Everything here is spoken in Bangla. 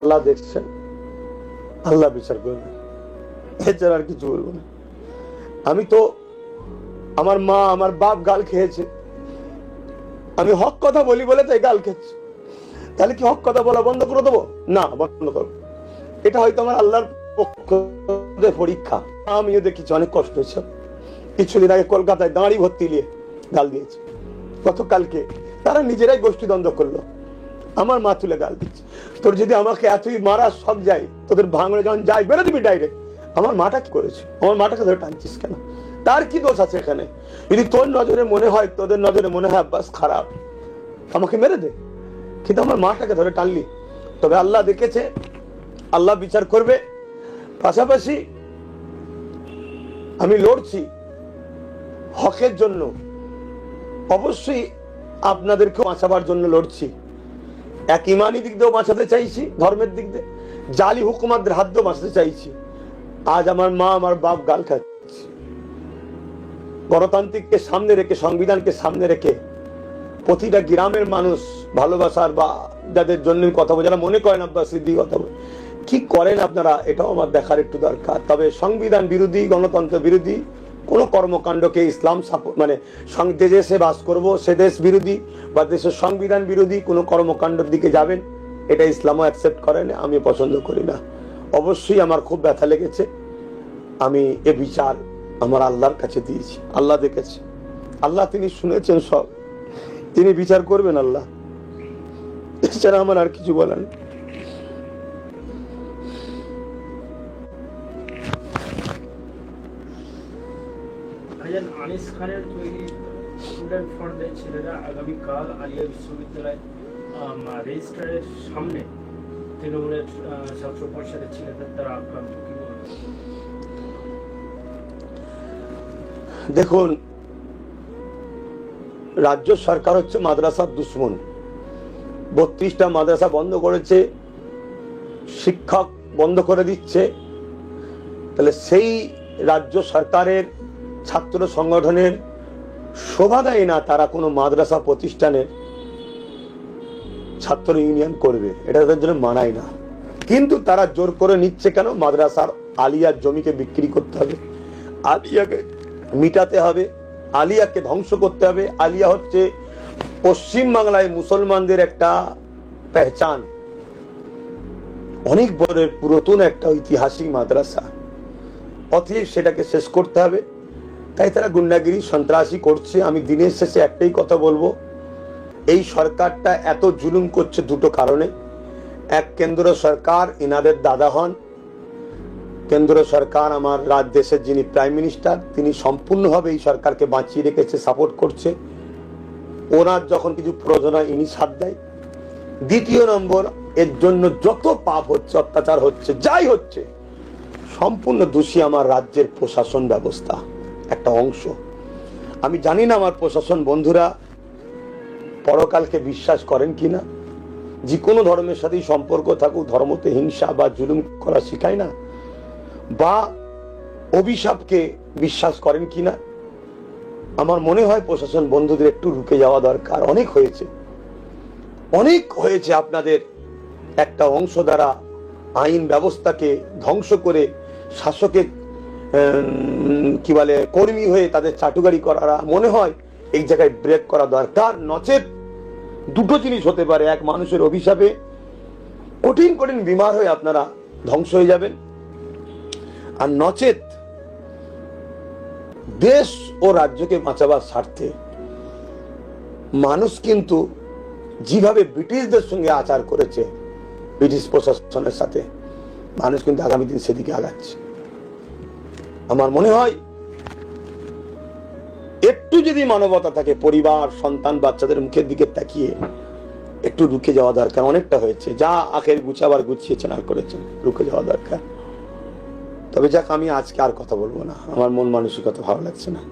আল্লাহ দেখছেন, আল্লাহ বিচার করবেন, এছাড়া আর কিছু বলবো না। আমি তো, আমার মা আমার বাপ গাল খেয়েছে, আমি হক কথা বলি বলে তাই গাল খেয়েছে, তাহলে কি হক কথা বলা বন্ধ করে দেবো? না, বন্ধ করবো। এটা হয়তো আমার আল্লাহর পক্ষ পরীক্ষা। আমিও দেখেছি অনেক কষ্ট হয়েছে। কিছুদিন আগে কলকাতায় দাঁড়ি ভর্তি নিয়ে গাল দিয়েছে, গতকালকে তারা নিজেরাই গোষ্ঠী দ্বন্দ্ব করলো, আমার মা তুলে গাল দিচ্ছে। তোর যদি আমাকে এতই মারা সব যায়, তোদের ভাঙড়ে যখন যাই বেরো দিবি ডাইরেক্ট। আমার মাটা কি করেছে? আমার মাটাকে ধরে টানছিস কেন? তার কি দোষ আছে এখানে? যদি তোর নজরে মনে হয়, তোদের নজরে মনে হয় আব্বাস খারাপ, আমাকে মেরে দে, কিন্তু আমার মাটাকে ধরে টানলি। তবে আল্লাহ দেখেছে, আল্লাহ বিচার করবে। পাশাপাশি আমি লড়ছি হকের জন্য, অবশ্যই আপনাদেরকে বাঁচাবার জন্য লড়ছি। এক ইমানি দিক দিয়েও বাঁচাতে চাইছি, ধর্মের দিক দিয়ে জালি হুকুমাতদের হাত দিয়েও বাঁচাতে চাইছি। আজ আমার মা আমার বাপ গাল খাচ্ছে, গণতান্ত্রিককে সামনে রেখে, সংবিধানকে সামনে রেখে প্রতিটা গ্রামের মানুষ ভালোবাসার বা যাদের জন্য কথা বলে, যারা মনে করেন আব্বাস সিদ্দিক কথা বলে, কি করেন আপনারা, এটাও আমার দেখার একটু দরকার। তবে সংবিধান বিরোধী, গণতন্ত্র বিরোধী কোন কর্মকাণ্ডকে ইসলাম মানে দেশে বাস করব সে দেশ বিরোধী বা দেশের সংবিধান বিরোধী কোন কর্মকাণ্ডের দিকে যাবেন, এটা ইসলামও অ্যাকসেপ্ট করে না, আমি পছন্দ করি না। অবশ্যই আমার খুব ব্যথা লেগেছে। আমি এ বিচার আমার আল্লাহর কাছে দিয়েছি, আল্লাহ দেখেছে, আল্লাহ তিনি শুনেছেন সব, তিনি বিচার করবেন আল্লাহ, এছাড়া আমার আর কিছু বলার নেই। আনিস খানের তৈরি স্টুডেন্ট ফ্রন্টের ছেলেরা আগামীকাল আলিয়া বিশ্ববিদ্যালয় রেজিস্ট্রারের সামনে তৃণমূলের ছাত্র পরিষদের ছেলেদের দ্বারা আক্রান্ত। কি বলবেন? দেখুন, রাজ্য সরকার হচ্ছে মাদ্রাসার দুশ্মন। 32টা মাদ্রাসা বন্ধ করেছে, শিক্ষক বন্ধ করে দিচ্ছে। তাহলে সেই রাজ্য সরকারের ছাত্র সংগঠনের শোভা দেয় না তারা কোনো মাদ্রাসা প্রতিষ্ঠানের ছাত্র ইউনিয়ন করবে, এটা তাদের জন্য মানায় না। কিন্তু তারা জোর করে নিচ্ছে কেন? মাদ্রাসার আলিয়ার জমিকে বিক্রি করতে হবে, আলিয়াকে মিটাতে হবে, আলিয়াকে ধ্বংস করতে হবে। আলিয়া হচ্ছে পশ্চিম বাংলায় মুসলমানদের একটা পেহচান, অনেক বড় পুরাতন একটা ঐতিহাসিক মাদ্রাসা, অতএব সেটাকে শেষ করতে হবে। তাই তারা গুন্ডাগিরি সন্ত্রাসী করছে। আমি দিনের শেষে একটাই কথা বলবো, এই সরকারটা এত জুলুম করছে দুটো কারণে। এক, কেন্দ্র সরকার ইনাদের দাদা হন, কেন্দ্র সরকার আমার দেশের যিনি প্রাইম মিনিস্টার, তিনি সম্পূর্ণভাবে এই সরকারকে বাঁচিয়ে রেখেছে, সাপোর্ট করছে। ওনার যখন কিছু প্রয়োজন হয় ইনি সাথ দেয়। দ্বিতীয় নম্বর, এর জন্য যত পাপ হচ্ছে, অত্যাচার হচ্ছে, যাই হচ্ছে, সম্পূর্ণ দোষী আমার রাজ্যের প্রশাসন ব্যবস্থা একটা অংশ। আমি জানি না আমার প্রশাসন বন্ধুরা পরকালকে বিশ্বাস করেন কিনা, যে কোনো ধর্মের সাথেই সম্পর্ক থাকুক, ধর্মতে হিংসা বা জুলুম করা শিখায় না, বা অভিশাপকে বিশ্বাস করেন কিনা। আমার মনে হয় প্রশাসন বন্ধুদের একটু রুকে যাওয়া দরকার। অনেক হয়েছে, অনেক হয়েছে। আপনাদের একটা অংশ দ্বারা আইন ব্যবস্থাকে ধ্বংস করে শাসকের কি বলে কর্মী হয়ে তাদের চাটুকারি করা, মনে হয় এই জায়গায় ব্রেক করা দরকার। নচেত দুটো জিনিস হতে পারে, এক, মানুষের অভিশাপে কঠিন কঠিন বিমার হয়ে আপনারা ধ্বংস হয়ে যাবেন, আর নচেত দেশ ও রাজ্যকে বাঁচাবার স্বার্থে মানুষ কিন্তু যেভাবে ব্রিটিশদের সঙ্গে আচার করেছে, ব্রিটিশ প্রশাসনের সাথে, মানুষ কিন্তু আগামী দিন সেদিকে আগাচ্ছে। আমার মনে হয় একটু যদি মানবতা থাকে, পরিবার, সন্তান, বাচ্চাদের মুখের দিকে তাকিয়ে একটু রুকে যাওয়া দরকার। অনেকটা হয়েছে, যা আখের গুছাবার গুছিয়েছেন আর করেছেন, রুকে যাওয়া দরকার। তবে যাক, আমি আজকে আর কথা বলবো না, আমার মন মানসিকতা ভালো লাগছে না।